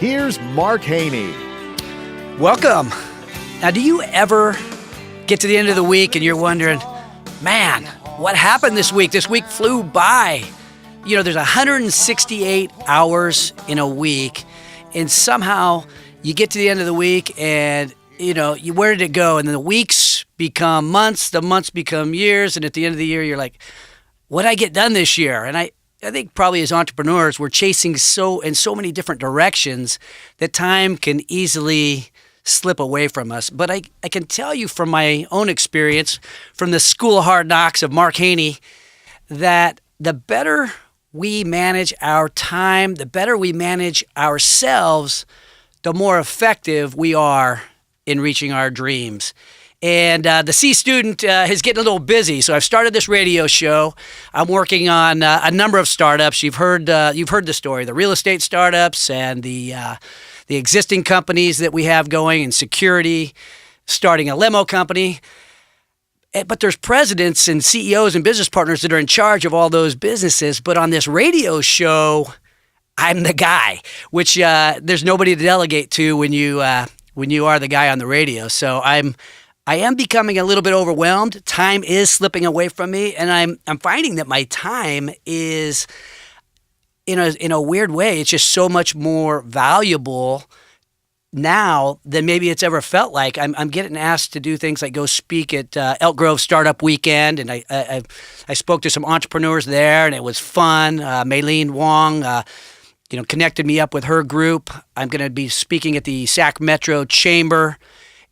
here's Mark Haney. Welcome. Now, do you ever get to the end of the week and you're wondering, man, what happened this week? This week flew by. You know, there's 168 hours in a week, and somehow you get to the end of the week and, you know, where did it go? And then the weeks become months, the months become years, and at the end of the year, you're like, what did I get done this year? And I think probably as entrepreneurs, we're chasing in so many different directions that time can easily slip away from us. But I can tell you from my own experience, from the School of Hard Knocks of Mark Haney, that the better we manage our time, the better we manage ourselves, the more effective we are in reaching our dreams. And the C student is getting a little busy, so I've started this radio show. I'm working on a number of startups. You've heard the story, the real estate startups and the existing companies that we have going in security, starting a limo company. But there's presidents and CEOs and business partners that are in charge of all those businesses. But on this radio show, I'm the guy, which there's nobody to delegate to when you are the guy on the radio. So I am becoming a little bit overwhelmed. Time is slipping away from me, and I'm finding that my time is in a weird way. It's just so much more valuable now than maybe it's ever felt like. I'm getting asked to do things like go speak at Elk Grove Startup Weekend, and I spoke to some entrepreneurs there, and it was fun. Maylene Wong, connected me up with her group. I'm going to be speaking at the Sac Metro Chamber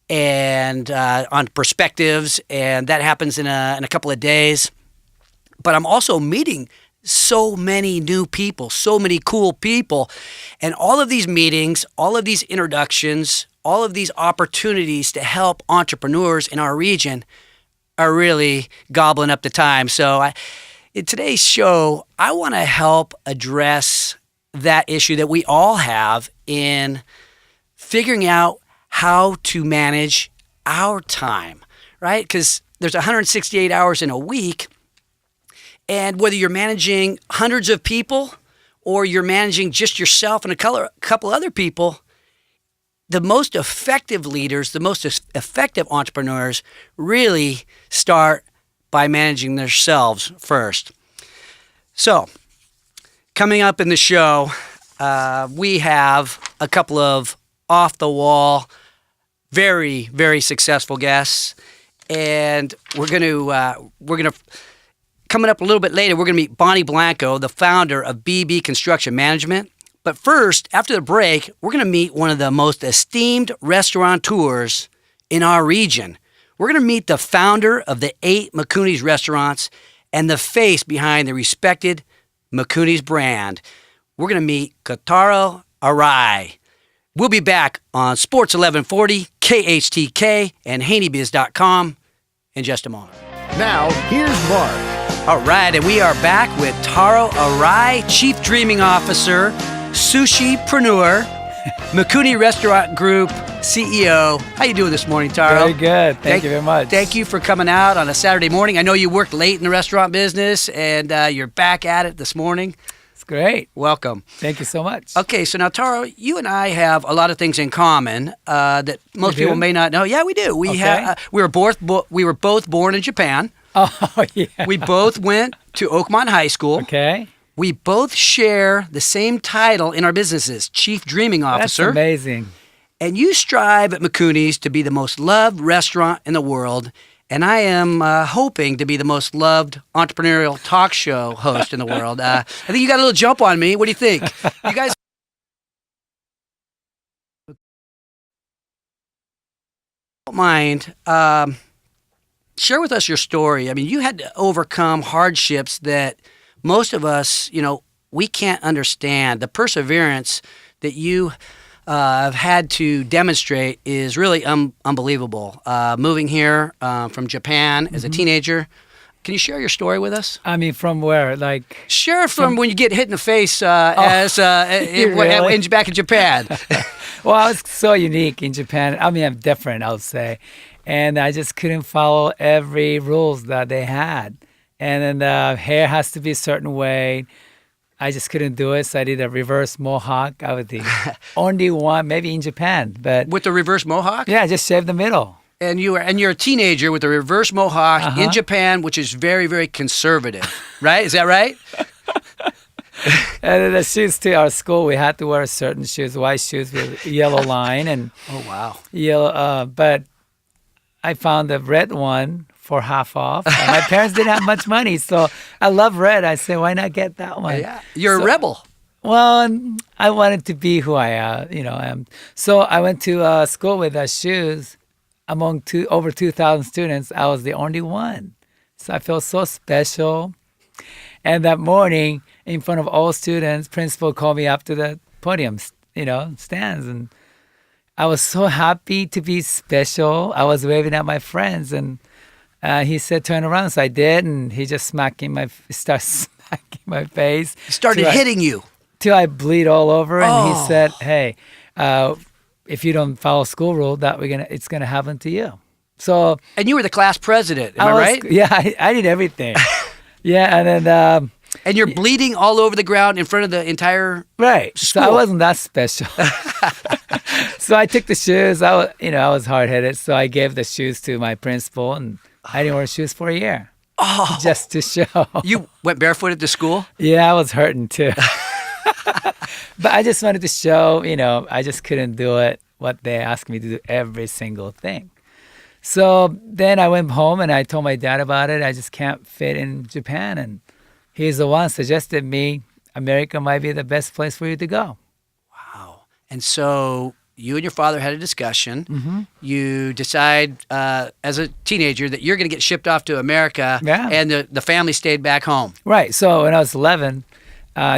and on perspectives, and that happens in a couple of days. But I'm also meeting so many new people, so many cool people. And all of these meetings, all of these introductions, all of these opportunities to help entrepreneurs in our region are really gobbling up the time. So in today's show, I want to help address that issue that we all have in figuring out how to manage our time, right? Because there's 168 hours in a week. And whether you're managing hundreds of people or you're managing just yourself and a couple other people, the most effective leaders, the most effective entrepreneurs really start by managing themselves first. So, coming up in the show, we have a couple of off-the-wall, very, very successful guests, and we're gonna. Coming up a little bit later, we're going to meet Bonnie Blanco, the founder of BB Construction Management. But first, after the break, we're going to meet one of the most esteemed restaurateurs in our region. We're going to meet the founder of the 8 McCooney's restaurants and the face behind the respected McCooney's brand. We're going to meet Kotaro Arai. We'll be back on Sports 1140, KHTK, and HaneyBiz.com in just a moment. Now, here's Mark. All right, and we are back with Taro Arai, Chief Dreaming Officer, Sushi-preneur, McCooney Restaurant Group CEO. How you doing this morning, Taro? Very good. Thank you very much. Thank you for coming out on a Saturday morning. I know you worked late in the restaurant business, and you're back at it this morning. It's great. Welcome. Thank you so much. Okay, so now, Taro, you and I have a lot of things in common that most people may not know. Yeah, we do. We were both born in Japan. Oh, yeah. We both went to Oakmont High School. Okay. We both share the same title in our businesses, Chief Dreaming Officer. That's amazing. And you strive at McCooney's to be the most loved restaurant in the world, and I am hoping to be the most loved entrepreneurial talk show host in the world. I think you got a little jump on me. What do you think? You guys... Don't mind... share with us your story. I mean, you had to overcome hardships that most of us, we can't understand. The perseverance that you have had to demonstrate is really unbelievable. Moving here from Japan as a teenager. Can you share your story with us? I mean, from where? Share from when you get hit in the face back in Japan. Well, I was so unique in Japan. I mean, I'm different, I would say. And I just couldn't follow every rules that they had. And then the hair has to be a certain way. I just couldn't do it. So I did a reverse mohawk. I was the only one, maybe in Japan, but With the reverse mohawk? yeah, just shave the middle. And you're a teenager with a reverse mohawk in Japan, which is very, very conservative, right? Is that right? And then the shoes to our school, we had to wear certain shoes, white shoes with yellow line and Oh, wow. yellow. But I found the red one for half off. And my parents didn't have much money, so I love red. I said, why not get that one? Yeah. You're a rebel. Well, I wanted to be who I am. So I went to school with shoes. Among over 2,000 students, I was the only one. So I felt so special. And that morning, in front of all students, principal called me up to the podium, stands. And I was so happy to be special. I was waving at my friends. And he said, turn around. So I did. And he just started smacking my face. He started hitting you. Till I bleed all over. And he said, hey, if you don't follow school rule, it's gonna happen to you. So And you were the class president, am I right? Yeah, I did everything. Yeah, and then And you're bleeding all over the ground in front of the entire right. school. So I wasn't that special. So I took the shoes. I was hard headed, so I gave the shoes to my principal, and I didn't wear shoes for a year. Oh, Just to show. you went barefooted to school? Yeah, I was hurting too. But I just wanted to show, I just couldn't do it, what they asked me to do, every single thing. So then I went home and I told my dad about it. I just can't fit in Japan. And he's the one suggested me, America might be the best place for you to go. Wow. And so you and your father had a discussion. Mm-hmm. You decide as a teenager that you're going to get shipped off to America, and the family stayed back home. Right. So when I was 11,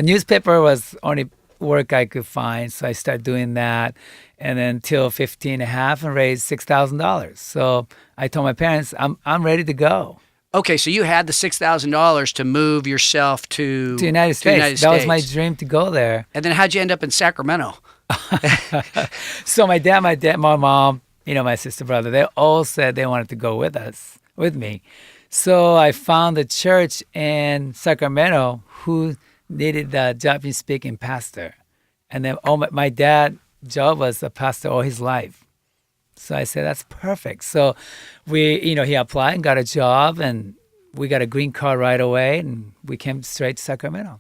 newspaper was only work I could find. So I started doing that. And then till 15 and a half and raised $6,000. So I told my parents, I'm ready to go. Okay, so you had the $6,000 to move yourself to The United States. That was my dream to go there. And then how'd you end up in Sacramento? So my dad, my mom, my sister, brother, they all said they wanted to go with me. So I found a church in Sacramento who needed a Japanese-speaking pastor. And then my dad's job was a pastor all his life. So I said, that's perfect. So he applied and got a job, and we got a green card right away, and we came straight to Sacramento.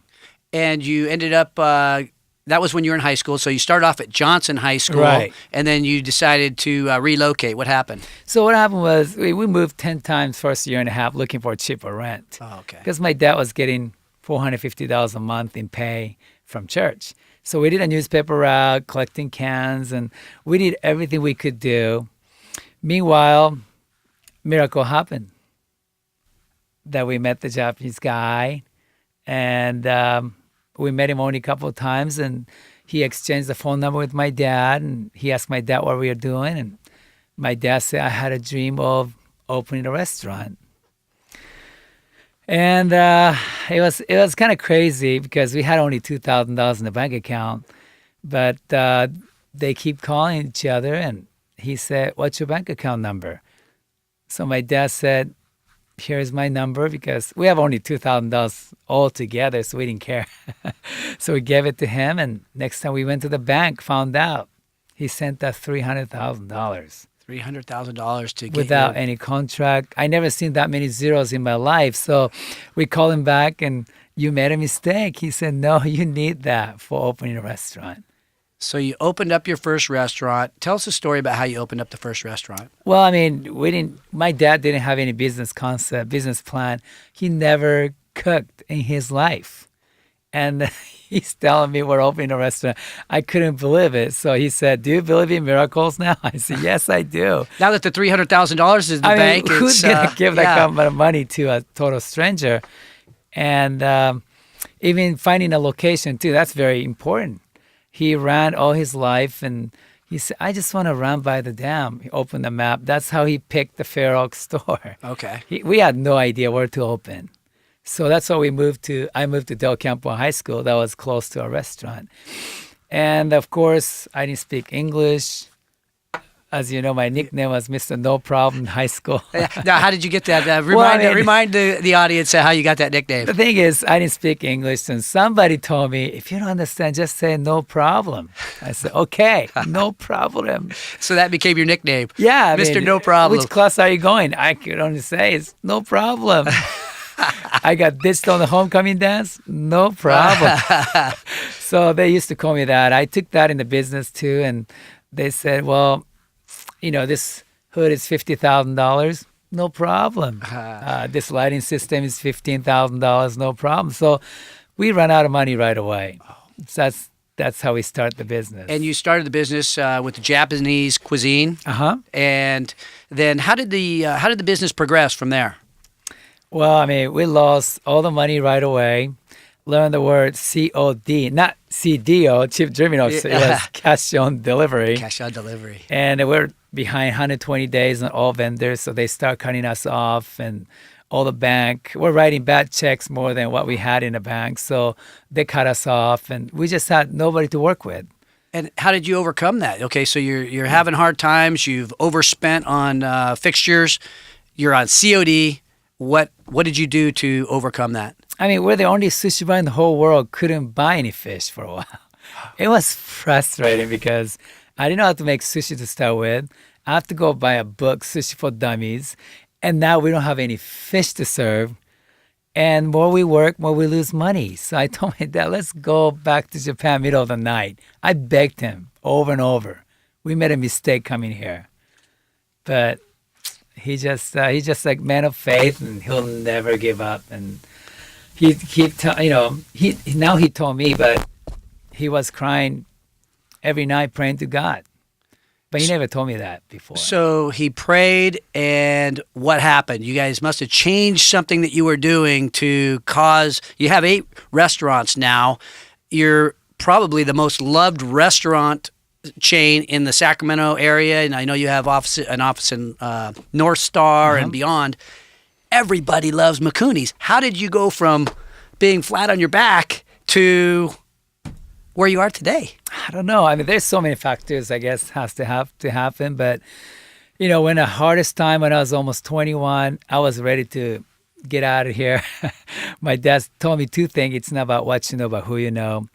And you ended up, that was when you were in high school, so you started off at Johnson High School, right. And then you decided to relocate. What happened? So what happened was we moved 10 times first year and a half looking for cheaper rent. Oh, okay. Because my dad was getting $450 a month in pay from church. So we did a newspaper route, collecting cans, and we did everything we could do. Meanwhile, miracle happened. That we met the Japanese guy, and we met him only a couple of times, and he exchanged the phone number with my dad, and he asked my dad what we were doing, and my dad said, I had a dream of opening a restaurant. And it was kind of crazy because we had only $2,000 in the bank account, but they keep calling each other, and he said, what's your bank account number? So my dad said, here's my number, because we have only $2,000 all together, so we didn't care. So we gave it to him, and next time we went to the bank, found out he sent us $300,000. $300,000 to get without any contract. I never seen that many zeros in my life. So we called him back, and you made a mistake. He said, no, you need that for opening a restaurant. So you opened up your first restaurant. Tell us a story about how you opened up the first restaurant. Well, I mean, my dad didn't have any business concept, business plan. He never cooked in his life. And he's telling me we're opening a restaurant. I couldn't believe it. So he said, do you believe in miracles now? I said, yes, I do. Now that the $300,000 is in the bank, who's going to give that kind of money to a total stranger? And even finding a location, too, that's very important. He ran all his life, and he said, I just want to run by the dam. He opened the map. That's how he picked the Fair Oaks store. Okay. We had no idea where to open. So that's why I moved to Del Campo High School. That was close to a restaurant. And of course, I didn't speak English. as you know, my nickname was Mr. No Problem in high school. Now, how did you get that? Remind the audience how you got that nickname. The thing is, I didn't speak English, and somebody told me, if you don't understand, just say no problem. I said, okay, no problem. So that became your nickname. Yeah. Mr. No Problem. Which class are you going? I could only say it's no problem. I got ditched on the homecoming dance, no problem. So they used to call me that. I took that in the business too, and they said, well, this hood is $50,000, no problem. This lighting system is $15,000, no problem. So we run out of money right away. So that's how we start the business. And you started the business with the Japanese cuisine. Uh-huh. And then how did the business progress from there? Well, we lost all the money right away. Learned the word COD, not CDO, Chief Dreaming Officer. It was cash on delivery. Cash on delivery. And we're behind 120 days on all vendors, so they start cutting us off, and all the bank. We're writing bad checks more than what we had in the bank, so they cut us off, and we just had nobody to work with. And how did you overcome that? Okay, so you're having hard times. You've overspent on fixtures. You're on COD. What did you do to overcome that? We're the only sushi bar in the whole world couldn't buy any fish for a while. It was frustrating because I didn't know how to make sushi to start with. I have to go buy a book, Sushi for Dummies, and now we don't have any fish to serve. And more we work, more we lose money. So I told my dad, let's go back to Japan middle of the night. I begged him over and over. We made a mistake coming here. But he's just like man of faith, and he'll never give up. And he told me, but he was crying every night praying to God. But he never told me that before. So he prayed, and what happened? You guys must have changed something that you were doing to cause. You have 8 restaurants now. You're probably the most loved restaurant chain in the Sacramento area, and I know you have an office in North Star and beyond. Everybody loves Mikuni's. How did you go from being flat on your back to where you are today? I don't know. There's so many factors, I guess, has to happen. But, when the hardest time, when I was almost 21, I was ready to get out of here. My dad told me 2 things. It's not about what you know, but who you know.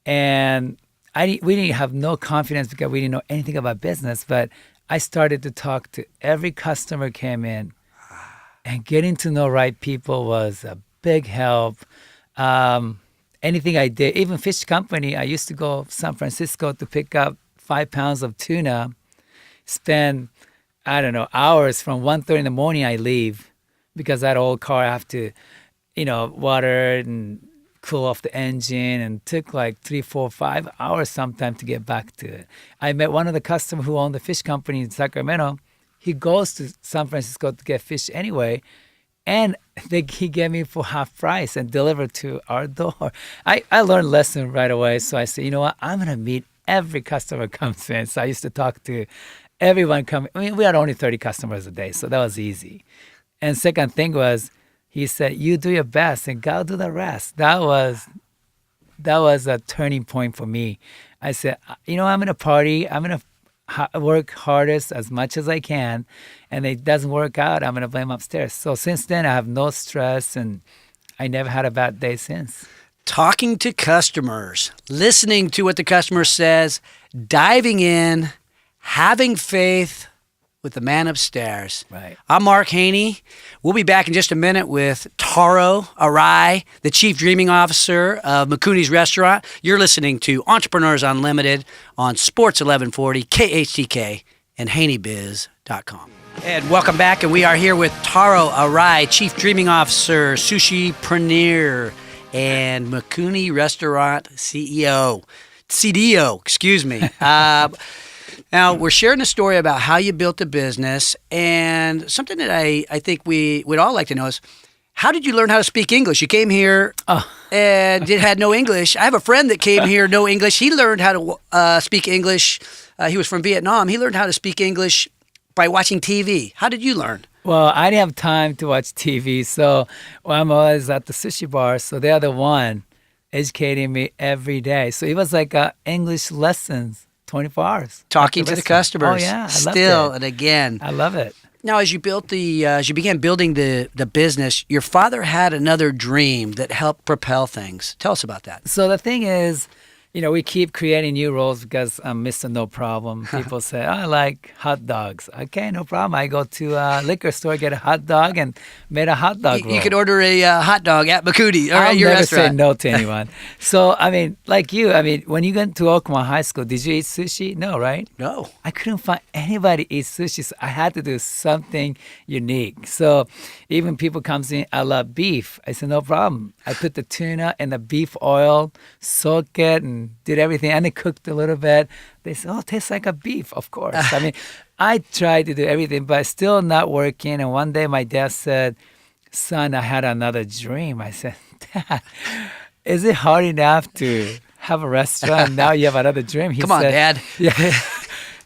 And we didn't have no confidence because we didn't know anything about business. But I started to talk to every customer came in. And getting to know right people was a big help. Anything I did, even fish company, I used to go to San Francisco to pick up 5 pounds of tuna, spend, hours from 1:30 in the morning I leave because that old car I have to, water it and cool off the engine, and took like 3, 4, 5 hours sometimes to get back to it. I met one of the customers who owned the fish company in Sacramento. He goes to San Francisco to get fish anyway, and he gave me for half price and delivered to our door. I learned a lesson right away, so I said, you know what, I'm going to meet every customer comes in. So I used to talk to everyone coming. We had only 30 customers a day, so that was easy. And second thing was, he said, you do your best and God do the rest. That was a turning point for me. I said, I'm going to party. I'm going to work hardest as much as I can, and it doesn't work out, I'm going to blame upstairs. So since then, I have no stress, and I never had a bad day since. Talking to customers, listening to what the customer says, diving in, having faith with the man upstairs. Right. I'm Mark Haney. We'll be back in just a minute with Taro Arai, the Chief Dreaming Officer of Mikuni's Restaurant. You're listening to Entrepreneurs Unlimited on Sports 1140, KHTK, and HaneyBiz.com. And welcome back, and we are here with Taro Arai, Chief Dreaming Officer, Sushipreneur, and Mikuni Restaurant CDO, excuse me. Now, we're sharing a story about how you built a business, and something that I think we would all like to know is, how did you learn how to speak English? You came here and had no English. I have a friend that came here, no English. He learned how to speak English. He was from Vietnam. He learned how to speak English by watching TV. How did you learn? Well, I didn't have time to watch TV, so I'm always at the sushi bar, so they're the one educating me every day. So it was like English lessons 24 hours. Talking at to the restaurant. customers. Oh, yeah. I Still loved it. and again. I love it. Now, as you began building the business, your father had another dream that helped propel things. Tell us about that. So the thing is, we keep creating new roles because I'm Mr. No Problem. People say, I like hot dogs. Okay, no problem. I go to a liquor store, get a hot dog, and made a hot dog roll. You could order a hot dog at Makudi or at your I'll never restaurant. say no to anyone. So, like you, when you went to Oklahoma High School, did you eat sushi? No, right? No. I couldn't find anybody eat sushi, so I had to do something unique. So even people comes in, I love beef. I said, no problem. I put the tuna in the beef oil, soak it, and did everything. And I cooked a little bit. They said, oh, it tastes like a beef, of course. I tried to do everything, but still not working. And one day my dad said, son, I had another dream. I said, Dad, is it hard enough to have a restaurant? Now you have another dream. He Come on, said, Dad. Yeah.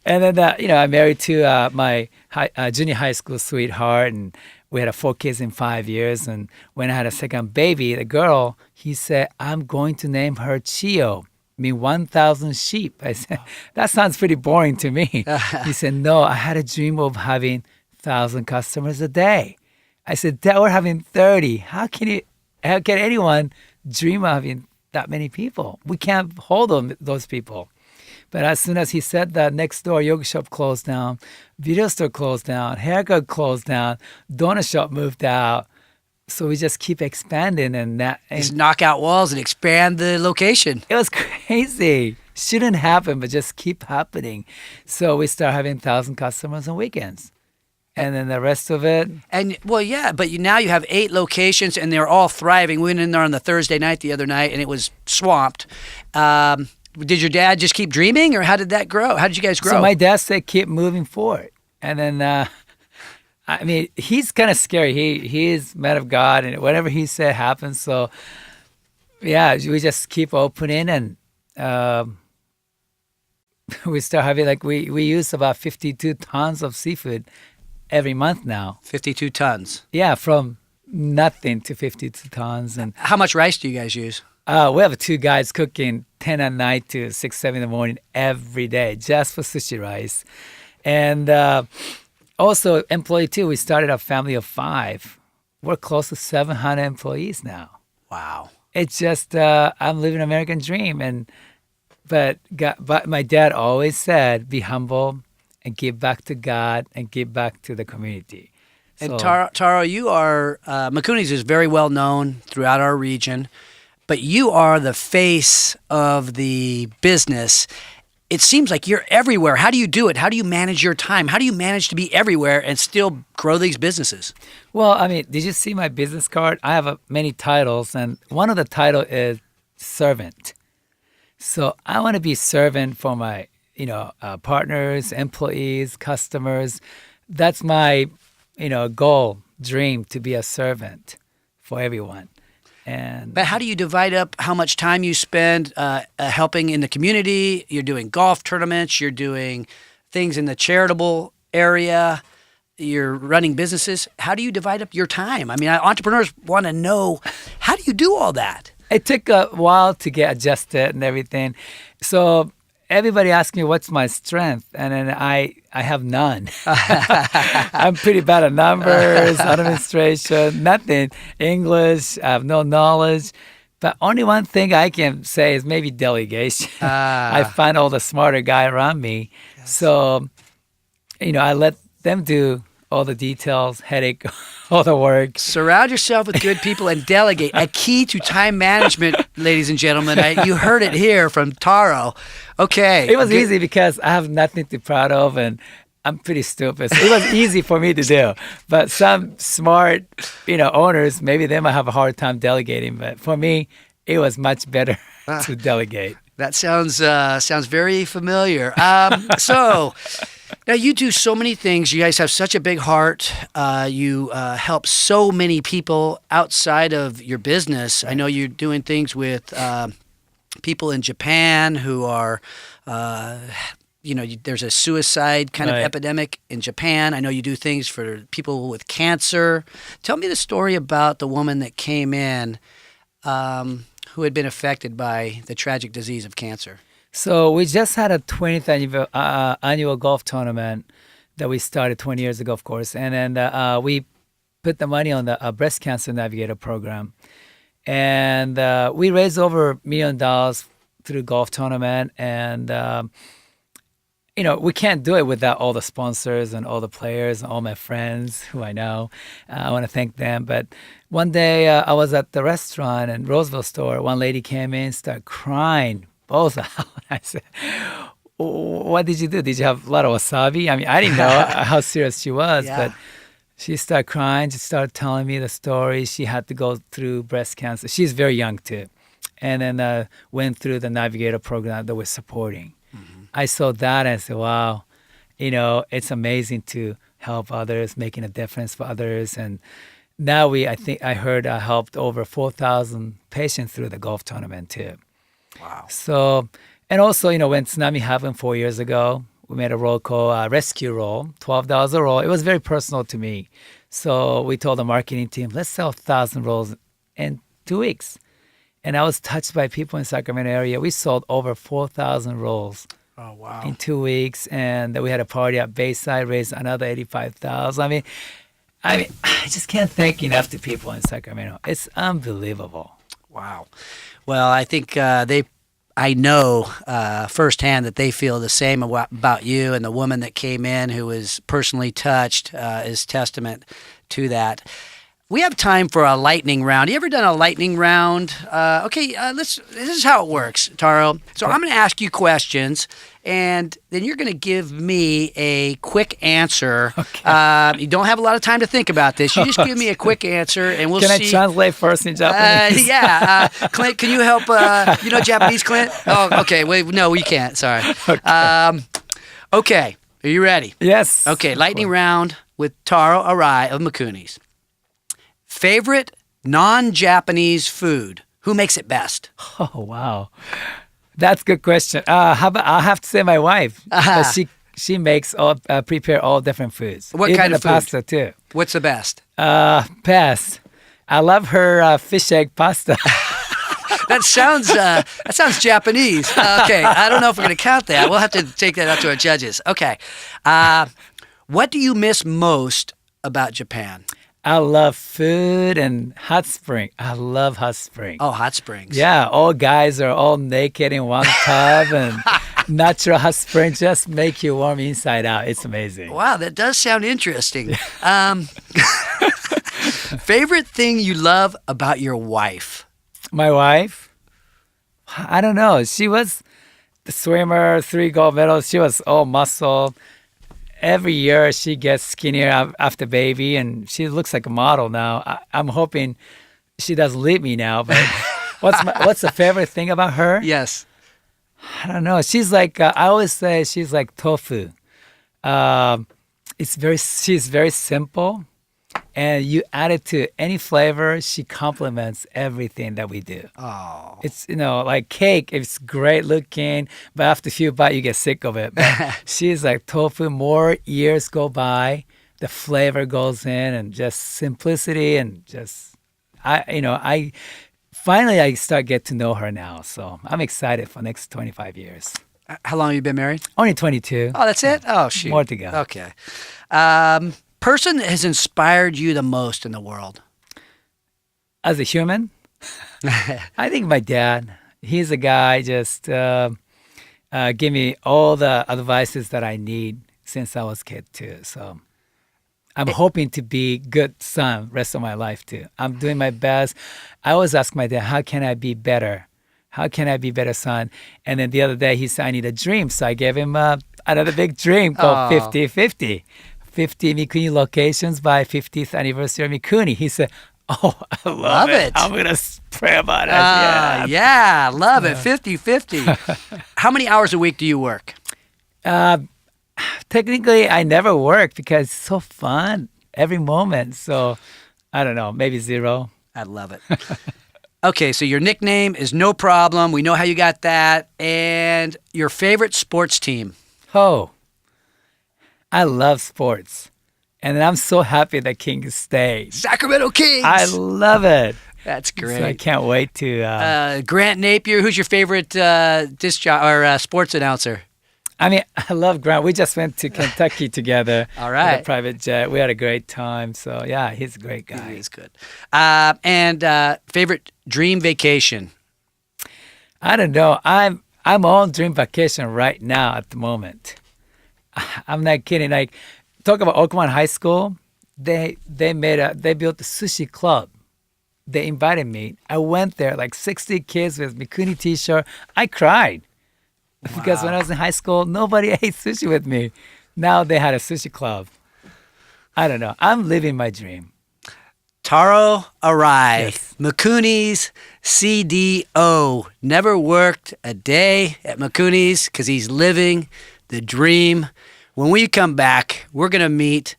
And then, I married to my junior high school sweetheart, and we had 4 kids in 5 years. And when I had a second baby, the girl, he said, I'm going to name her Chio, 1,000 sheep. I said, that sounds pretty boring to me. He said, no, I had a dream of having 1,000 customers a day. I said, Dad, we're having 30. How can anyone dream of having that many people? We can't hold those people. But as soon as he said that, next door yoga shop closed down, video store closed down, haircut closed down, donut shop moved out. So we just keep expanding and Just knock out walls and expand the location. it was crazy. Shouldn't happen, but just keep happening. So we start having 1,000 customers on weekends. And then the rest of it. And well, yeah, but now you have 8 locations and they're all thriving. We went in there on the Thursday night the other night and it was swamped. Did your dad just keep dreaming, or how did that grow? How did you guys grow? So my dad said, keep moving forward. And then, he's kind of scary. He is man of God, and whatever he said happens. So, yeah, we just keep opening, and we start having, we use about 52 tons of seafood every month now. 52 tons. Yeah, from nothing to 52 tons. And How much rice do you guys use? we have 2 guys cooking 10 at night to 6, 7 in the morning every day just for sushi rice. And also employee too. We started a family of 5. We're close to 700 employees now. Wow. It's just I'm living an American dream. But my dad always said, be humble and give back to God and give back to the community. And Taro, you are, Makuni's is very well known throughout our region, but you are the face of the business. It seems like you're everywhere. How do you do it? How do you manage your time? How do you manage to be everywhere and still grow these businesses? Well, did you see my business card? I have many titles, and one of the title is servant. So I want to be servant for my, partners, employees, customers. That's my, goal, dream, to be a servant for everyone. But how do you divide up how much time you spend helping in the community? You're doing golf tournaments. You're doing things in the charitable area. You're running businesses. How do you divide up your time? Entrepreneurs want to know, how do you do all that? It took a while to get adjusted and everything. So everybody asks me what's my strength, and then I have none. I'm pretty bad at numbers, administration, nothing. English, I have no knowledge. But only one thing I can say is maybe delegation. I find all the smarter guy around me. Yes. So, I let them do all the details, headache, all the work. Surround yourself with good people and delegate. A key to time management, ladies and gentlemen. You heard it here from Taro. Okay. It was easy because I have nothing to be proud of, and I'm pretty stupid. So it was easy for me to do. But some smart, owners, maybe they might have a hard time delegating. But for me, it was much better to delegate. That sounds very familiar. So now you do so many things. You guys have such a big heart. You help so many people outside of your business. I know you're doing things with people in Japan who are, there's a suicide kind of epidemic in Japan. I know you do things for people with cancer. Tell me the story about the woman that came in who had been affected by the tragic disease of cancer. So we just had a 20th annual golf tournament that we started 20 years ago, of course. And then we put the money on the Breast Cancer Navigator program. And we raised over $1 million through golf tournament. And, we can't do it without all the sponsors and all the players and all my friends who I know. I want to thank them. But one day I was at the restaurant in Roseville store. One lady came in, started crying, both out. I said, what did you do? Did you have a lot of wasabi? I mean, I didn't know how serious she was, but she started crying. She started telling me the story. She had to go through breast cancer. She's very young too. And then went through the Navigator program that we're supporting. I saw that and I said, wow, it's amazing to help others, making a difference for others. And now I heard I helped over 4,000 patients through the golf tournament too. Wow. So, and also, when tsunami happened 4 years ago, we made a roll called Rescue Roll, $12 a roll. It was very personal to me. So we told the marketing team, let's sell 1,000 rolls in 2 weeks. And I was touched by people in Sacramento area. We sold over 4,000 rolls. Oh, wow. In 2 weeks. And then we had a party at Bayside, raised another 85,000. I mean, I just can't thank enough to people in Sacramento. It's unbelievable. Wow. Well, I think I know firsthand that they feel the same about you, and the woman that came in who was personally touched is testament to that. We have time for a lightning round. You ever done a lightning round? This is how it works, Taro. So I'm going to ask you questions, and then you're going to give me a quick answer. Okay. You don't have a lot of time to think about this. You just give me a quick answer, and we'll see. Can I translate first in Japanese? Clint, can you help? You know Japanese, Clint? Oh, okay. Wait, no, we can't. Sorry. Okay. Are you ready? Yes. Okay, lightning round with Taro Arai of Mikuni's. Favorite non-Japanese food? Who makes it best? Oh, wow. That's a good question. I'll have to say my wife. She makes prepare all different foods. What Even kind of the food? pasta too. What's the best? Best. I love her fish egg pasta. That sounds Japanese. Okay, I don't know if we're going to count that. We'll have to take that out to our judges. Okay. What do you miss most about Japan? I love food and hot spring. I love hot spring. Oh, hot springs. Yeah, all guys are all naked in one tub, and natural hot spring just make you warm inside out. It's amazing. Wow, that does sound interesting. Favorite thing you love about your wife? My wife? I don't know. She was the swimmer, 3 gold medals. She was all muscle. Every year she gets skinnier after baby, and she looks like a model now. I'm hoping she doesn't leave me now. But what's the favorite thing about her? Yes. I don't know. She's like I always say she's like tofu. She's very simple, and you add it to any flavor. She complements everything that we do. Oh. It's like cake. It's great looking, but after a few bites you get sick of it. But she's like tofu. More years go by, the flavor goes in, and just simplicity, and just I finally start get to know her now. So I'm excited for the next 25 years. How long have you been married? Only 22. Oh, that's it? Oh, shoot. More to go. Okay. Person that has inspired you the most in the world? As a human, I think my dad. He's a guy just give me all the advices that I need since I was a kid too. So I'm hoping to be good son rest of my life too. I'm doing my best. I always ask my dad, how can I be better? How can I be better son? And then the other day he said, I need a dream. So I gave him another big dream called 50-50. 50 Mikuni locations by 50th anniversary of Mikuni. He said, oh, I love it. I'm going to pray about it. Yeah, love it. 50-50. How many hours a week do you work? Technically, I never work because it's so fun every moment. So I don't know, maybe 0. I love it. Okay, so your nickname is No Problem. We know how you got that. And your favorite sports team? Oh, I love sports. And I'm so happy that Kings stayed. Sacramento Kings. I love it. That's So I great. can't wait to. Grant Napier, who's your favorite sports announcer? I mean, I love Grant. We just went to Kentucky together. All right. With a private jet. We had a great time. So yeah, he's a great guy. He's good. And favorite dream vacation? I don't know. I'm on dream vacation right now at the moment. I'm not kidding. Like, talk about Oakmont High School. They built a sushi club. They invited me. I went there, like 60 kids with Mikuni t-shirt. I cried because when I was in high school, nobody ate sushi with me. Now they had a sushi club. I don't know. I'm living my dream. Taro Arai, Yes. Mikuni's CDO. Never worked a day at Mikuni's because he's living the dream. When we come back, we're going to meet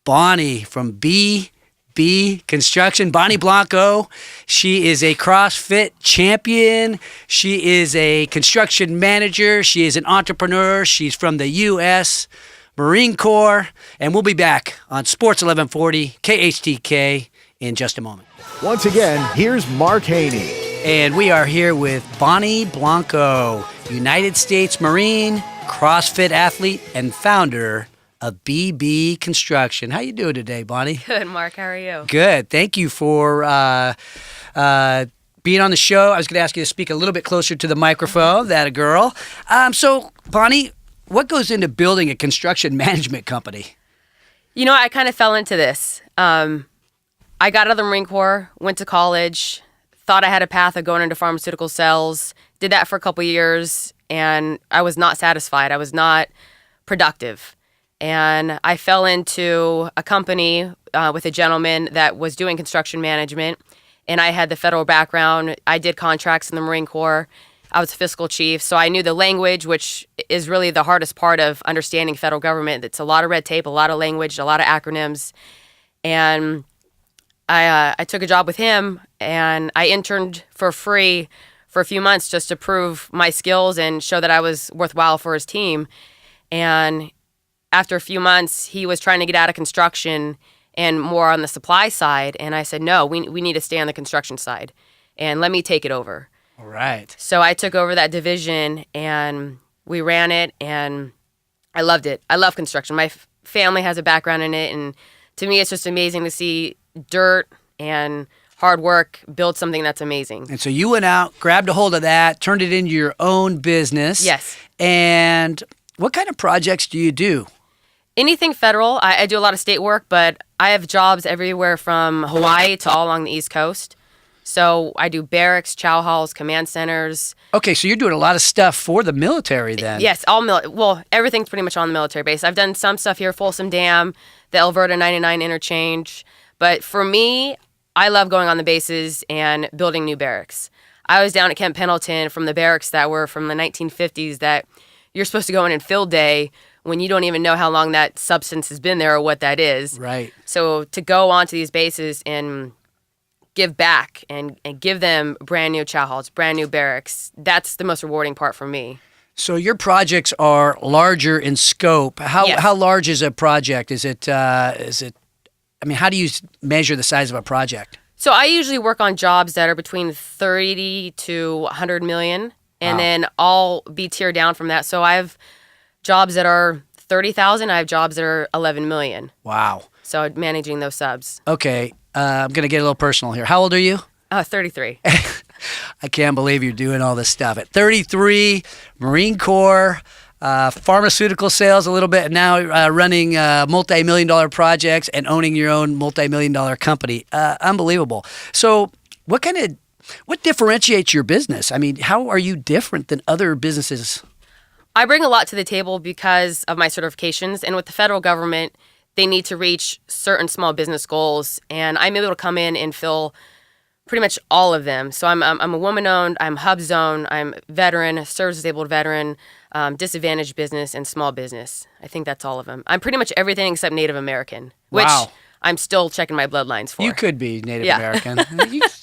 Bonnie from BB Construction. Bonnie Blanco. She is a CrossFit champion. She is a construction manager. She is an entrepreneur. She's from the U.S. Marine Corps. And we'll be back on Sports 1140 KHTK in just a moment. Once again, here's Mark Haney. And we are here with Bonnie Blanco, United States Marine, CrossFit athlete, and founder of BB Construction. How you doing today, Bonnie? Good, Mark. How are you? Good. Thank you for being on the show. I was going to ask you to speak a little bit closer to the microphone. That a girl. So, Bonnie, what goes into building a construction management company? You know, I kind of fell into this. I got out of the Marine Corps, went to college, thought I had a path of going into pharmaceutical sales, did that for a couple years, and I was not satisfied. I was not productive. And I fell into a company with a gentleman that was doing construction management, and I had the federal background. I did contracts in the Marine Corps. I was a fiscal chief, so I knew the language, which is really the hardest part of understanding federal government. It's a lot of red tape, a lot of language, a lot of acronyms. And I took a job with him, and I interned for free for a few months just to prove my skills and show that I was worthwhile for his team. And after a few months, he was trying to get out of construction and more on the supply side. And I said, no, we need to stay on the construction side, and let me take it over. All right. So I took over that division, and we ran it, and I loved it. I love construction. My family has a background in it, and to me, it's just amazing to see dirt and hard work build something that's amazing. And so you went out, grabbed a hold of that, turned it into your own business. Yes. And what kind of projects do you do? Anything federal. I do a lot of state work, but I have jobs everywhere from Hawaii to all along the East Coast. So I do barracks, chow halls, command centers. Okay, so you're doing a lot of stuff for the military then. Yes, well, everything's pretty much on the military base. I've done some stuff here, Folsom Dam, the Alberta 99 interchange. But for me, I love going on the bases and building new barracks. I was down at Camp Pendleton from the barracks that were from the 1950s that you're supposed to go in and field day when you don't even know how long that substance has been there or what that is. Right. So to go onto these bases and give back and give them brand new chow halls, brand new barracks, that's the most rewarding part for me. So your projects are larger in scope. Yes. How large is a project? Is it I mean, how do you measure the size of a project? So I usually work on jobs that are between 30 to 100 million, and then I'll be tiered down from that. So I have jobs that are 30,000. I have jobs that are 11 million. Wow. So managing those subs. Okay, I'm going to get a little personal here. How old are you? 33. I can't believe you're doing all this stuff. At 33, Marine Corps, pharmaceutical sales a little bit, and now running multi-million-dollar projects and owning your own multi-million-dollar company. Unbelievable. So what differentiates your business? I mean, how are you different than other businesses? I bring a lot to the table because of my certifications, and with the federal government, they need to reach certain small business goals, and I'm able to come in and fill pretty much all of them. So I'm a woman-owned, I'm hub zone, I'm veteran, service-disabled veteran, disadvantaged business, and small business. I think that's all of them. I'm pretty much everything except Native American, which Wow. I'm still checking my bloodlines for. You could be Native Yeah. American.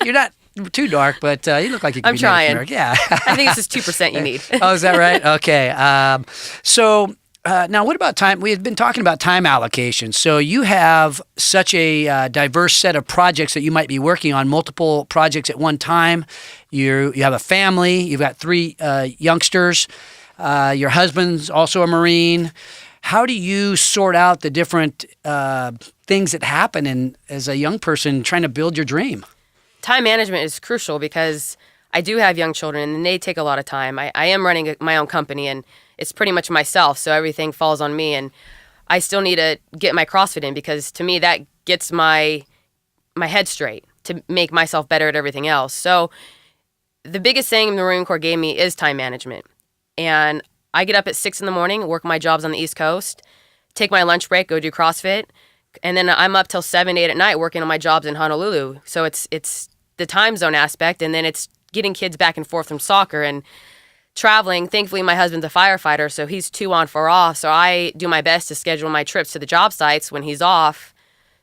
You're not too dark, but you look like you could I'm be trying. Native American. Yeah. I think it's just 2% you need. Oh, is that right? Okay. So Now, what about time? We had been talking about time allocation. So you have such a diverse set of projects that you might be working on, multiple projects at one time. You have a family. You've got 3 youngsters. Your husband's also a Marine. How do you sort out the different things that happen as a young person trying to build your dream? Time management is crucial because I do have young children and they take a lot of time. I am running my own company and it's pretty much myself, so everything falls on me. And I still need to get my CrossFit in because to me that gets my head straight to make myself better at everything else. So the biggest thing the Marine Corps gave me is time management. And I get up at 6 in the morning, work my jobs on the East Coast, take my lunch break, go do CrossFit, and then I'm up till 7, 8 at night working on my jobs in Honolulu. So it's the time zone aspect, and then it's getting kids back and forth from soccer and traveling. Thankfully, my husband's a firefighter, so he's 2 on, 4 off. So I do my best to schedule my trips to the job sites when he's off.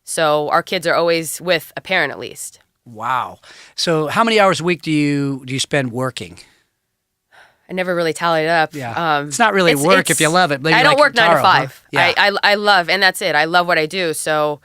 So our kids are always with a parent at least. Wow. So how many hours a week do you spend working? I never really tallied it up. Yeah. It's not really work if you love it. Maybe I don't like work 9 to Taro, 5. Huh? Yeah. I love, and that's it. I love what I do. So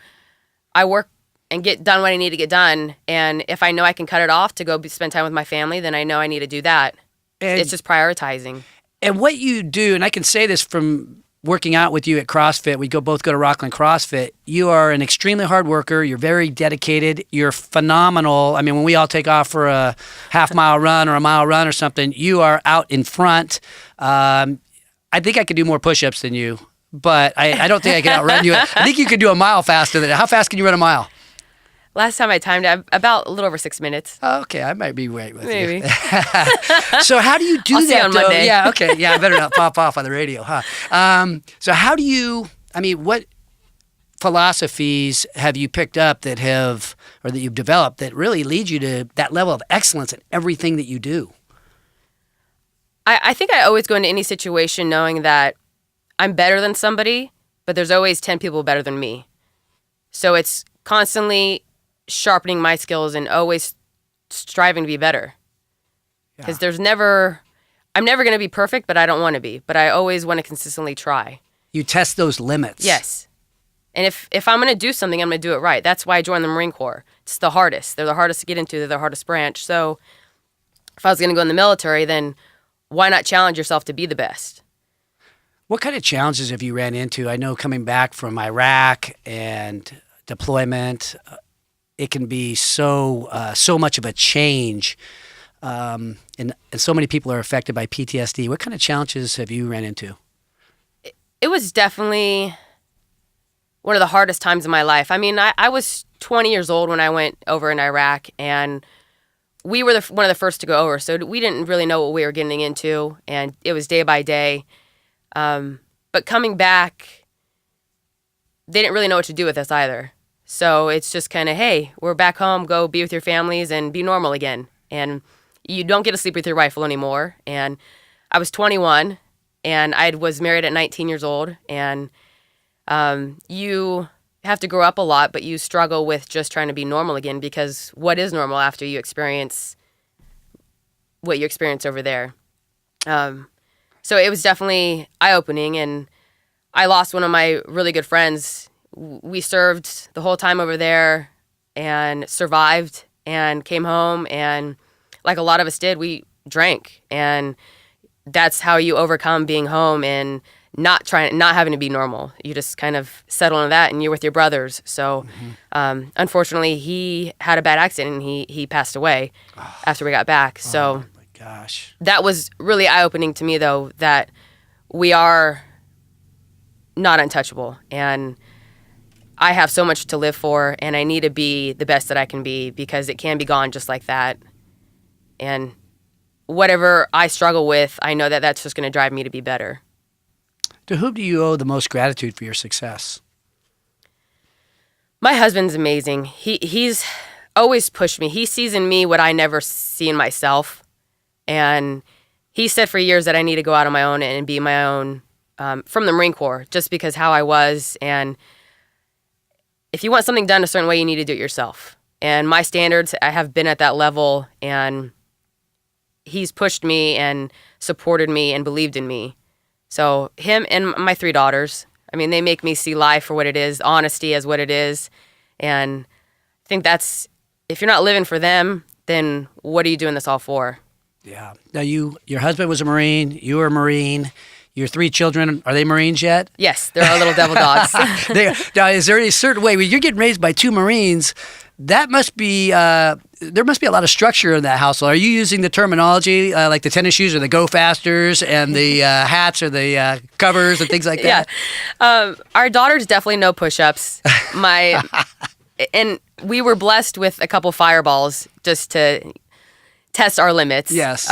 I work and get done what I need to get done. And if I know I can cut it off to go spend time with my family, then I know I need to do that. It's just prioritizing. And what you do, and I can say this from working out with you at CrossFit, we both go to Rockland CrossFit. You are an extremely hard worker. You're very dedicated. You're phenomenal. I mean, when we all take off for a half-mile run or a mile run or something, you are out in front. I think I could do more push-ups than you, but I don't think I can outrun you. I think you could do a mile faster than that. How fast can you run a mile? Last time I timed it, about a little over 6 minutes. Oh, okay, I might be right with Maybe. you. So how do you do I'll that? see you on though? Monday. Yeah, okay. Yeah, I better not pop off on the radio, huh? So how do you? I mean, what philosophies have you picked up that you've developed that really lead you to that level of excellence in everything that you do? I think I always go into any situation knowing that I'm better than somebody, but there's always 10 people better than me. So it's constantly sharpening my skills and always striving to be better. Because I'm never going to be perfect, but I don't want to be. But I always want to consistently try. You test those limits. Yes. And if I'm going to do something, I'm going to do it right. That's why I joined the Marine Corps. It's the hardest. They're the hardest to get into. They're the hardest branch. So if I was going to go in the military, then why not challenge yourself to be the best? What kind of challenges have you ran into? I know coming back from Iraq and deployment, it can be so much of a change, and so many people are affected by PTSD. What kind of challenges have you ran into? It was definitely one of the hardest times in my life. I mean, I was 20 years old when I went over in Iraq, and we were one of the first to go over, so we didn't really know what we were getting into, and it was day by day. But coming back, they didn't really know what to do with us either. So it's just kind of, hey, we're back home, go be with your families and be normal again. And you don't get to sleep with your rifle anymore. And I was 21 and I was married at 19 years old. And you have to grow up a lot, but you struggle with just trying to be normal again, because what is normal after you experience what you experience over there? So it was definitely eye-opening, and I lost one of my really good friends. We served the whole time over there and survived and came home, and like a lot of us did, we drank, and that's how you overcome being home and not having to be normal. You just kind of settle into that, and you're with your brothers. So unfortunately, he had a bad accident and he passed away after we got back. So my gosh, that was really eye-opening to me, though, that we are not untouchable, and I have so much to live for, and I need to be the best that I can be, because it can be gone just like that. And whatever I struggle with, I know that that's just going to drive me to be better. To whom do you owe the most gratitude for your success? My husband's amazing. He's always pushed me. He sees in me what I never see in myself. And he said for years that I need to go out on my own and be my own from the Marine Corps, just because how I was. And if you want something done a certain way, you need to do it yourself. And my standards, I have been at that level, and he's pushed me and supported me and believed in me. So him and my 3 daughters, I mean, they make me see life for what it is, honesty as what it is. And I think that's, if you're not living for them, then what are you doing this all for? Yeah. Now your husband was a Marine. You were a Marine. Your 3 children, are they Marines yet? Yes, they're our little devil dogs. Now, is there a certain way, when you're getting raised by 2 Marines, that must be, there must be a lot of structure in that household. Are you using the terminology like the tennis shoes or the Go Fasters and the hats or the covers and things like that? Yeah. Our daughters definitely know push-ups. And we were blessed with a couple fireballs just to test our limits. Yes.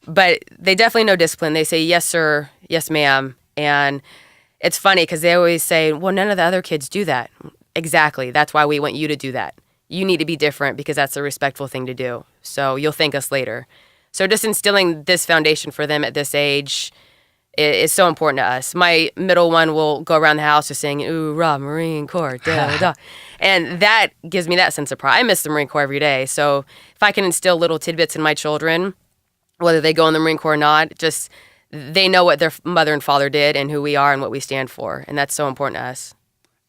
But they definitely know discipline. They say, yes, sir, yes, ma'am. And it's funny because they always say, well, none of the other kids do that. Exactly. That's why we want you to do that. You need to be different because that's a respectful thing to do. So you'll thank us later. So just instilling this foundation for them at this age is so important to us. My middle one will go around the house just saying, ooh, rah, Marine Corps, da, da. And that gives me that sense of pride. I miss the Marine Corps every day. So if I can instill little tidbits in my children, whether they go in the Marine Corps or not, just they know what their mother and father did and who we are and what we stand for. And that's so important to us.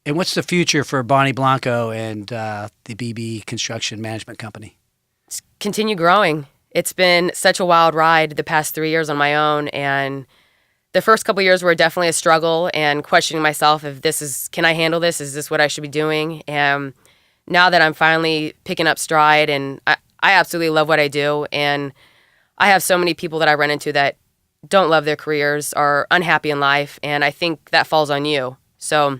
And what's the future for Bonnie Blanco and the BB Construction Management Company? Continue growing. It's been such a wild ride the past 3 years on my own. And the first couple of years were definitely a struggle and questioning myself if can I handle this? Is this what I should be doing? And now that I'm finally picking up stride and I absolutely love what I do. And I have so many people that I run into that don't love their careers, are unhappy in life, and I think that falls on you. So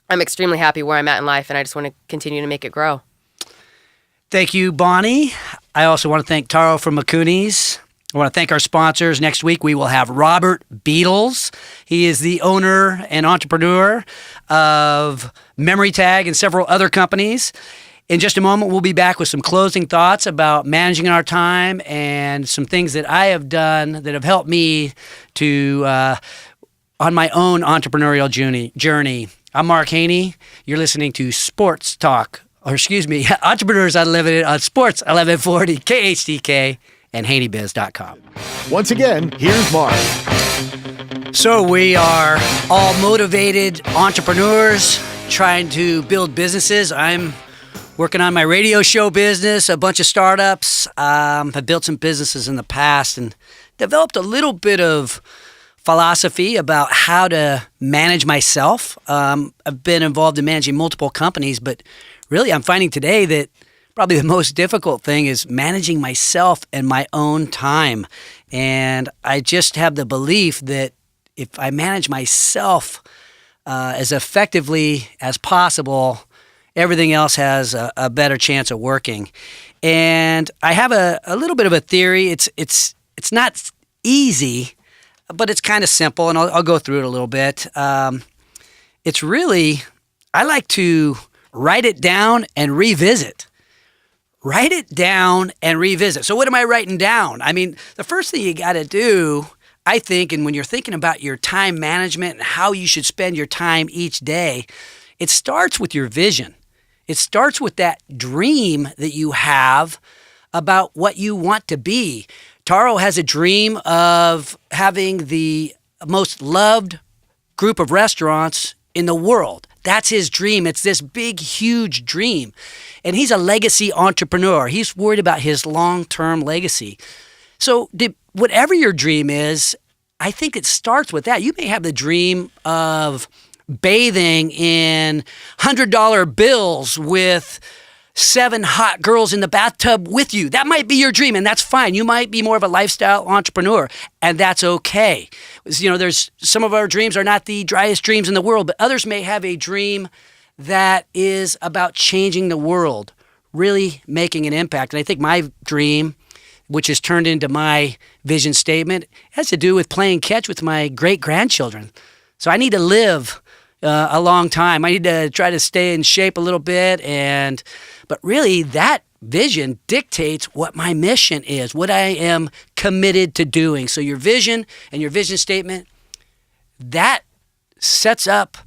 I'm extremely happy where I'm at in life, and I just want to continue to make it grow. Thank you, Bonnie. I also want to thank Taro from McCooney's. I want to thank our sponsors. Next week, we will have Robert Beatles. He is the owner and entrepreneur of Memory Tag and several other companies. In just a moment, we'll be back with some closing thoughts about managing our time and some things that I have done that have helped me to on my own entrepreneurial journey. I'm Mark Haney. You're listening to Sports Talk, Entrepreneurs Unlimited on Sports 1140 KHTK and HaneyBiz.com. Once again, here's Mark. So we are all motivated entrepreneurs trying to build businesses. I'm working on my radio show business, a bunch of startups. I've built some businesses in the past and developed a little bit of philosophy about how to manage myself. I've been involved in managing multiple companies, but really I'm finding today that probably the most difficult thing is managing myself and my own time. And I just have the belief that if I manage myself as effectively as possible, everything else has a better chance of working. And I have a little bit of a theory. It's not easy, but it's kind of simple, and I'll go through it a little bit. It's really, I like to write it down and revisit. Write it down and revisit. So what am I writing down? I mean, the first thing you got to do, I think, and when you're thinking about your time management and how you should spend your time each day, it starts with your vision. It starts with that dream that you have about what you want to be. Taro has a dream of having the most loved group of restaurants in the world. That's his dream. It's this big, huge dream. And he's a legacy entrepreneur. He's worried about his long-term legacy. So whatever your dream is, I think it starts with that. You may have the dream of bathing in $100 bills with 7 hot girls in the bathtub with you. That might be your dream, and that's fine. You might be more of a lifestyle entrepreneur, and that's okay. You know, there's some of our dreams are not the driest dreams in the world, but others may have a dream that is about changing the world, really making an impact. And I think my dream, which has turned into my vision statement, has to do with playing catch with my great-grandchildren. So I need to live a long time. I need to try to stay in shape a little bit, but really that vision dictates what my mission is, what I am committed to doing. So your vision and your vision statement, that sets up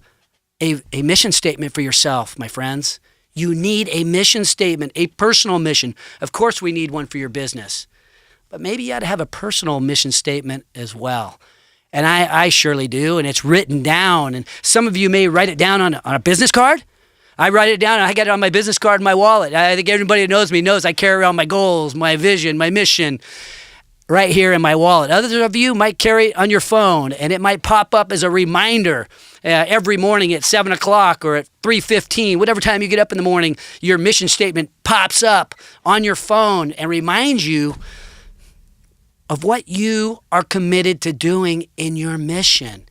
a mission statement for yourself, my friends. You need a mission statement, a personal mission. Of course we need one for your business, but maybe you ought to have a personal mission statement as well. And I surely do, and it's written down. And some of you may write it down on a business card. I write it down, and I got it on my business card in my wallet. I think everybody who knows me knows I carry around my goals, my vision, my mission right here in my wallet. Others of you might carry it on your phone, and it might pop up as a reminder every morning at 7 o'clock or at 3:15, whatever time you get up in the morning, your mission statement pops up on your phone and reminds you of what you are committed to doing in your mission.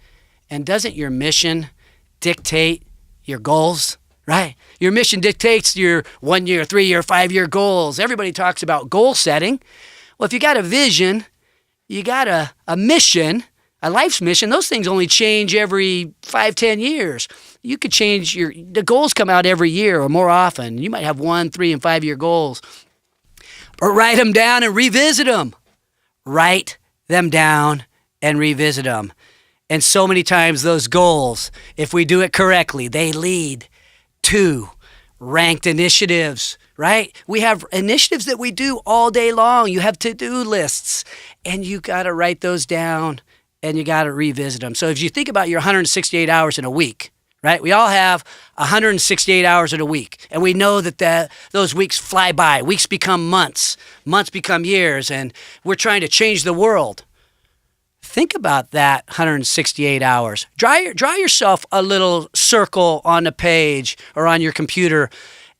And doesn't your mission dictate your goals, right? Your mission dictates your 1 year, 3 year, 5 year goals. Everybody talks about goal setting. Well, if you got a vision, you got a mission, a life's mission, those things only change every 5, 10 years. You could change the goals come out every year or more often. You might have 1, 3, and 5 year goals. Or write them down and revisit them. Write them down and revisit them. And so many times those goals, if we do it correctly, they lead to ranked initiatives, right? We have initiatives that we do all day long. You have to-do lists, and you got to write those down, and you got to revisit them. So if you think about your 168 hours in a week, right? We all have 168 hours in a week, and we know that those weeks fly by. Weeks become months. Months become years, and we're trying to change the world. Think about that 168 hours. Draw yourself a little circle on the page or on your computer.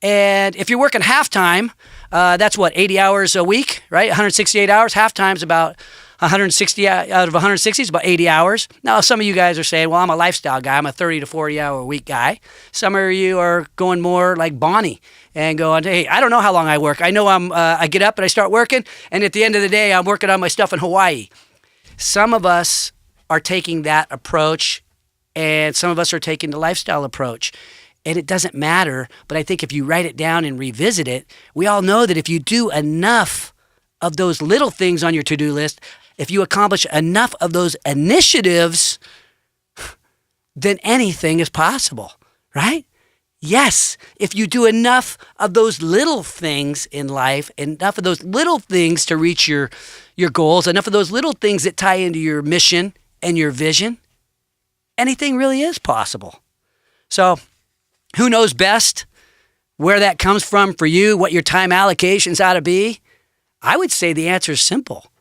And if you're working half-time, that's what, 80 hours a week, right? 168 hours. Half-time's about 160 out of 160 is about 80 hours. Now, some of you guys are saying, well, I'm a lifestyle guy. I'm a 30 to 40 hour a week guy. Some of you are going more like Bonnie and going, hey, I don't know how long I work. I know I get up and I start working, and at the end of the day, I'm working on my stuff in Hawaii. Some of us are taking that approach, and some of us are taking the lifestyle approach. And it doesn't matter, but I think if you write it down and revisit it, we all know that if you do enough of those little things on your to-do list, if you accomplish enough of those initiatives, then anything is possible, right? Yes, if you do enough of those little things in life, enough of those little things to reach your goals, enough of those little things that tie into your mission and your vision, anything really is possible. So who knows best where that comes from for you, what your time allocations ought to be? I would say the answer is simple.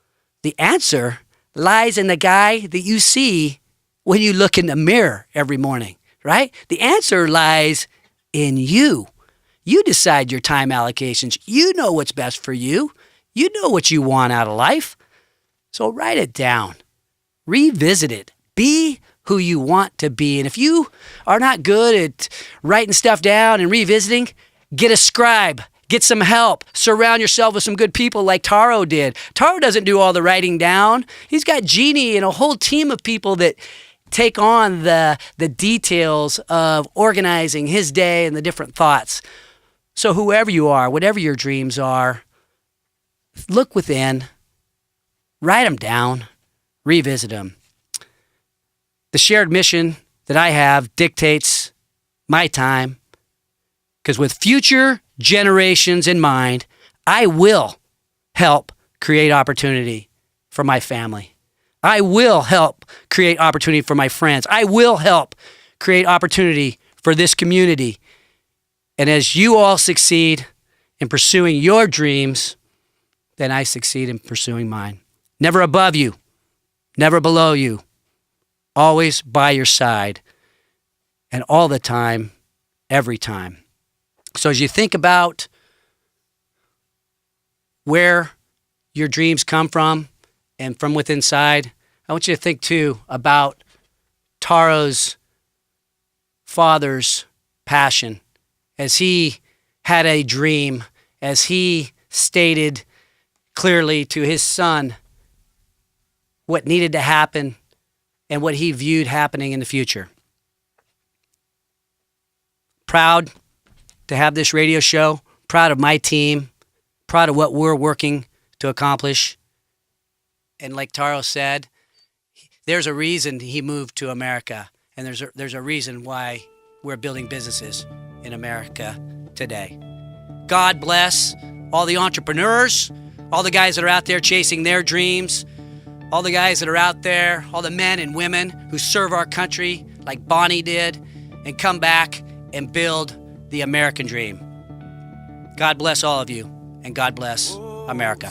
The answer lies in the guy that you see when you look in the mirror every morning, right? The answer lies in you. You decide your time allocations. You know what's best for you. You know what you want out of life. So write it down. Revisit it. Be who you want to be. And if you are not good at writing stuff down and revisiting, get a scribe. Get some help. Surround yourself with some good people like Taro did. Taro doesn't do all the writing down. He's got Jeannie and a whole team of people that take on the details of organizing his day and the different thoughts. So whoever you are, whatever your dreams are, look within, write them down, revisit them. The shared mission that I have dictates my time, because with future generations in mind, I will help create opportunity for my family. I will help create opportunity for my friends. I will help create opportunity for this community. And as you all succeed in pursuing your dreams, then I succeed in pursuing mine. Never above you, never below you, always by your side, and all the time, every time. So as you think about where your dreams come from and from within inside, I want you to think too about Taro's father's passion as he had a dream, as he stated clearly to his son what needed to happen and what he viewed happening in the future. Proud to have this radio show, proud of my team, proud of what we're working to accomplish. And like Taro said, there's a reason he moved to America, and there's a reason why we're building businesses in America today. God bless all the entrepreneurs, all the guys that are out there chasing their dreams, all the guys that are out there, all the men and women who serve our country like Bonnie did and come back and build the American dream. God bless all of you, and God bless America.